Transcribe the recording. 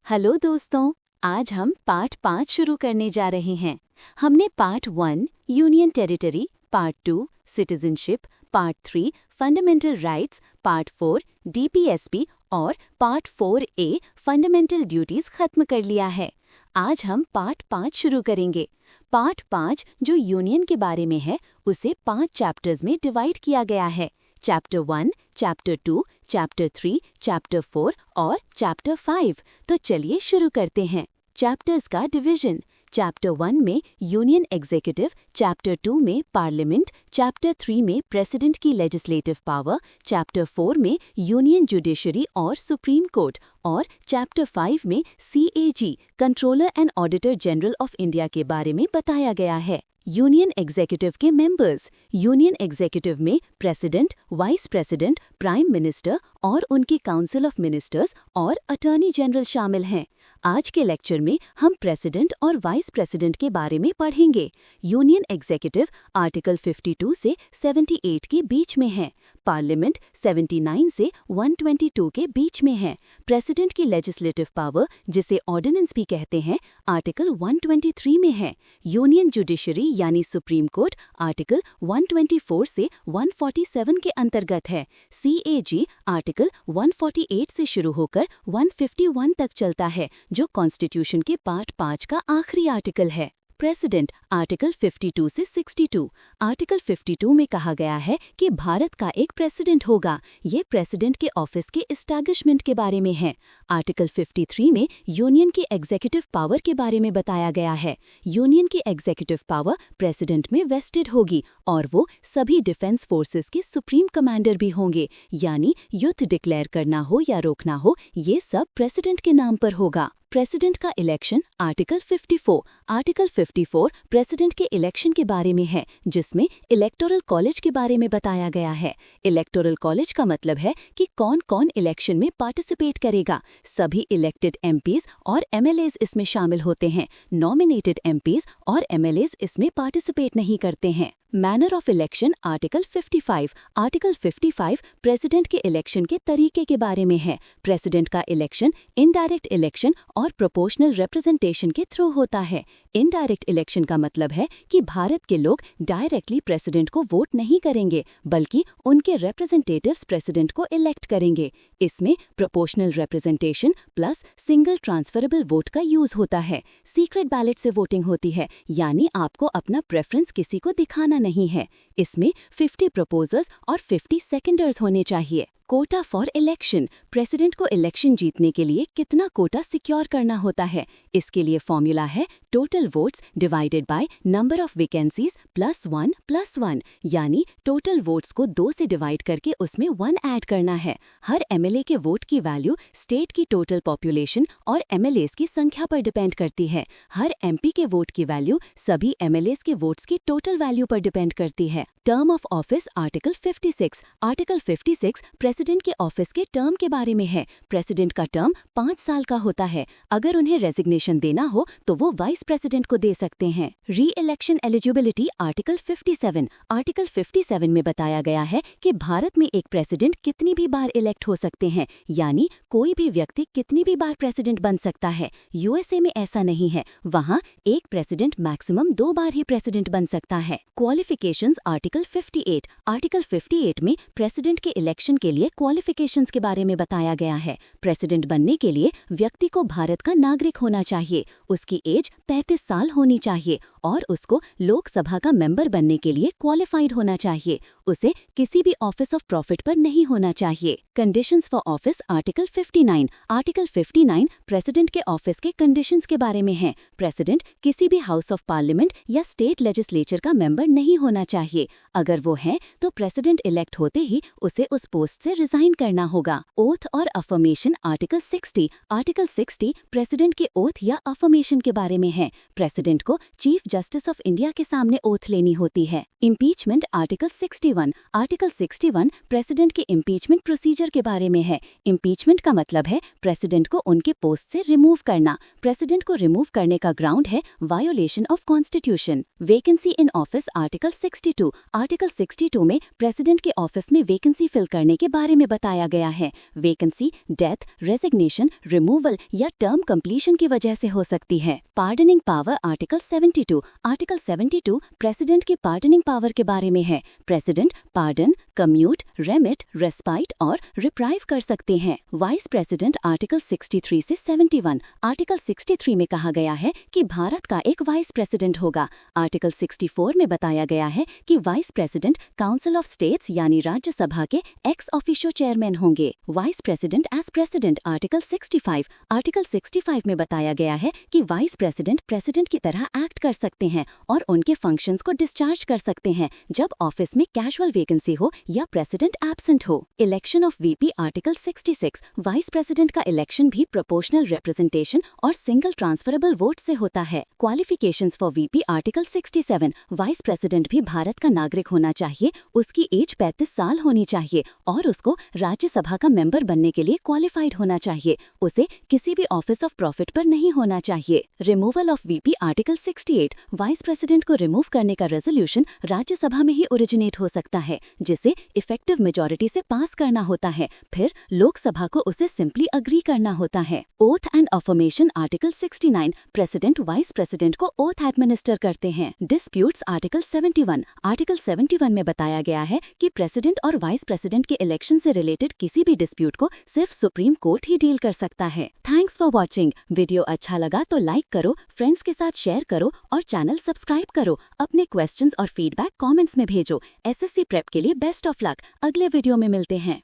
Hello दोस्तों, आज हम पार्ट 5 शुरू करने जा रहे हैं। हमने part 1 union territory, part 2 citizenship, part 3 fundamental rights, part 4 DPSP और पार्ट 4A फंडामेंटल ड्यूटीज खत्म कर लिया है। आज हम पार्ट 5 शुरू करेंगे। पार्ट 5 जो यूनियन के बारे में है उसे 5 चैप्टर्स में डिवाइड किया गया है। चैप्टर 1, चैप्टर 2, चैप्टर 3, चैप्टर 4 और चैप्टर 5। तो चलिए शुरू करते हैं। चैप्टर्स का डिवीजन। चैप्टर 1 में यूनियन एग्जीक्यूटिव, चैप्टर 2 में पार्लियामेंट, चैप्टर 3 में प्रेसिडेंट की लेजिस्लेटिव पावर, चैप्टर 4 में यूनियन जुडिशरी और सुप्रीम कोर्ट और चैप्टर 5 में CAG controller and auditor general of India के बारे में बताया गया है। यूनियन एग्जीक्यूटिव के मेंबर्स। यूनियन एग्जीक्यूटिव में president, vice president, prime minister और उनकी काउंसिल ऑफ मिनिस्टर्स और अटॉर्नी जनरल शामिल हैं। आज के लेक्चर में हम प्रेसिडेंट और वाइस प्रेसिडेंट के बारे में पढ़ेंगे। यूनियन एग्जीक्यूटिव आर्टिकल 52 से 78 के बीच में है। पार्लियामेंट 79 से 122 के बीच में है। प्रेसिडेंट की लेजिस्लेटिव पावर, जिसे ऑर्डिनेंस भी कहते हैं, आर्टिकल 123 में है। यूनियन जुडिशरी यानी सुप्रीम कोर्ट आर्टिकल 124 से 147 के अंतर्गत है। CAG आर्टिकल 148 से शुरू होकर 151 तक चलता है, जो कॉन्स्टिट्यूशन के पार्ट 5 का आखिरी आर्टिकल है। प्रेसिडेंट आर्टिकल 52 से 62। आर्टिकल 52 में कहा गया है कि भारत का एक प्रेसिडेंट होगा। ये प्रेसिडेंट के ऑफिस के एस्टैब्लिशमेंट के बारे में है। आर्टिकल 53 में यूनियन की एग्जीक्यूटिव पावर के बारे में बताया गया है। यूनियन की एग्जीक्यूटिव पावर प्रेसिडेंट में वेस्टेड होगी और वो सभी डिफेंस फोर्सेस के सुप्रीम कमांडर भी होंगे, यानी युद्ध डिक्लेयर करना हो या रोकना हो, ये सब प्रेसिडेंट के नाम पर होगा। प्रेसिडेंट का इलेक्शन आर्टिकल 54। आर्टिकल 54 प्रेसिडेंट के इलेक्शन के बारे में है, जिसमें इलेक्टोरल कॉलेज के बारे में बताया गया है। इलेक्टोरल कॉलेज का मतलब है कि कौन कौन इलेक्शन में पार्टिसिपेट करेगा। सभी इलेक्टेड MPs और MLAs इसमें शामिल होते हैं। नॉमिनेटेड MPs और MLAs इसमें पार्टिसिपेट नहीं करते हैं। Manner of election article 55। Article 55 president के इलेक्शन के तरीके के बारे में है। प्रेसिडेंट का इलेक्शन इनडायरेक्ट इलेक्शन और प्रोपोर्शनल रिप्रेजेंटेशन के थ्रू होता है। इनडायरेक्ट इलेक्शन का मतलब है कि भारत के लोग डायरेक्टली प्रेसिडेंट को वोट नहीं करेंगे, बल्कि उनके रिप्रेजेंटेटिव्स प्रेसिडेंट को इलेक्ट करेंगे। इसमें proportional representation plus single transferable vote का यूज होता है। सीक्रेट बैलेट से वोटिंग होती है, यानी आपको अपना प्रेफरेंस किसी को दिखाना नहीं है। इसमें 50 प्रपोजर्स और 50 सेकेंडर्स होने चाहिए। Kota for election. प्रेसिडेंट को इलेक्शन जीतने के लिए कितना कोटा सिक्योर करना होता है, इसके लिए फॉर्मूला है total votes divided by number of vacancies +1 यानी टोटल वोट्स को 2 से डिवाइड करके उसमें 1 ऐड करना है। हर MLA के वोट की वैल्यू स्टेट की टोटल पॉपुलेशन और MLAs की संख्या पर डिपेंड करती है। हर MP के वोट की वैल्यू सभी MLAs के वोट्स की टोटल वैल्यू पर डिपेंड करती है। Term of office article 56। Article 56 president के ऑफिस के टर्म के बारे में है। प्रेसिडेंट का टर्म 5 साल का होता है। अगर उन्हें रेजिग्नेशन देना हो तो वो वाइस प्रेसिडेंट को दे सकते हैं। री इलेक्शन एलिजिबिलिटी आर्टिकल 57। आर्टिकल 57 में बताया गया है कि भारत में एक प्रेसिडेंट कितनी भी बार इलेक्ट हो सकते हैं, यानी कोई भी व्यक्ति कितनी भी बार प्रेसिडेंट बन सकता है। USA में ऐसा नहीं है, वहाँ एक प्रेसिडेंट मैक्सिमम 2 बार ही प्रेसिडेंट बन सकता है। Qualifications article 58। आर्टिकल 58 में प्रेसिडेंट के इलेक्शन के लिए क्वालिफिकेशंस के बारे में बताया गया है। प्रेसिडेंट बनने के लिए व्यक्ति को भारत का नागरिक होना चाहिए, उसकी एज 35 साल होनी चाहिए और उसको लोकसभा का मेंबर बनने के लिए क्वालिफाइड होना चाहिए। उसे किसी भी ऑफिस ऑफ प्रॉफिट पर नहीं होना चाहिए। Conditions for office article 59। Article 59 president के ऑफिस के कंडीशंस के बारे में है। प्रेसिडेंट किसी भी हाउस ऑफ पार्लियामेंट या स्टेट लेजिस्लेचर का मेंबर नहीं होना चाहिए। अगर वो है तो प्रेसिडेंट इलेक्ट होते ही उसे उस पोस्ट से रिजाइन करना होगा। ओथ और अफर्मेशन आर्टिकल 60। आर्टिकल 60 प्रेसिडेंट के ओथ या अफर्मेशन के बारे में है। प्रेसिडेंट को चीफ जस्टिस ऑफ इंडिया के सामने ओथ लेनी होती है। Impeachment article 61। आर्टिकल 61 प्रेसिडेंट के इम्पीचमेंट प्रोसीजर के बारे में है। इम्पीचमेंट का मतलब है प्रेसिडेंट को उनके पोस्ट से रिमूव करना। प्रेसिडेंट को रिमूव करने का ग्राउंड है violation of constitution. Vacancy in office article 62। Article 62 में प्रेसिडेंट के ऑफिस में वैकेंसी फिल करने के बारे में बताया गया है। वैकेंसी डेथ, रेजिग्नेशन, रिमूवल या टर्म कंप्लीशन की वजह से हो सकती है। Pardoning power article 72। Article 72 president की पार्डनिंग पावर के बारे में है। President pardon, commute, remit, respite और रिप्राइव कर सकते हैं। वाइस प्रेसिडेंट आर्टिकल 63 से 71। आर्टिकल 63 में कहा गया है कि भारत का एक वाइस प्रेसिडेंट होगा। आर्टिकल 64 में बताया गया है कि vice president council of states यानी राज्यसभा के एक्स ऑफिशियो चेयरमैन होंगे। Vice president as president article 65। Article 65 में बताया गया है कि वाइस प्रेसिडेंट प्रेसिडेंट की तरह एक्ट कर सकते हैं और उनके फंक्शंस को डिस्चार्ज कर सकते हैं जब ऑफिस में कैजुअल वैकेंसी हो या प्रेसिडेंट एब्सेंट हो। Election of VP article 66। Vice president का इलेक्शन भी प्रोपोर्शनल रिप्रेजेंटेशन और सिंगल ट्रांसफरेबल वोट से होता है। Qualifications for VP article 67। Vice president भी भारत का नागरिक होना चाहिए, उसकी एज 35 साल होनी चाहिए और उसको राज्यसभा का मेंबर बनने के लिए क्वालिफाइड होना चाहिए। उसे किसी भी ऑफिस ऑफ प्रॉफिट पर नहीं होना चाहिए। Removal of VP article 68। Vice president को रिमूव करने का रेजोल्यूशन राज्यसभा में ही ओरिजिनेट हो सकता है, जिसे इफेक्टिव मेजॉरिटी से पास करना होता है, फिर लोकसभा को उसे सिंपली अग्री करना होता है। Oath and affirmation article 69। President vice president को ओथ एडमिनिस्टर करते हैं। Disputes article 71। आर्टिकल 71 में बताया गया है कि प्रेसिडेंट और वाइस प्रेसिडेंट के इलेक्शन से रिलेटेड किसी भी डिस्प्यूट को सिर्फ सुप्रीम कोर्ट ही डील कर सकता है। Thanks for watching. वीडियो अच्छा लगा तो लाइक करो, फ्रेंड्स के साथ शेयर करो और चैनल सब्सक्राइब करो। अपने क्वेश्चंस और फीडबैक कमेंट्स में भेजो। एसएससी प्रेप के लिए बेस्ट ऑफ लक। अगले वीडियो में मिलते हैं।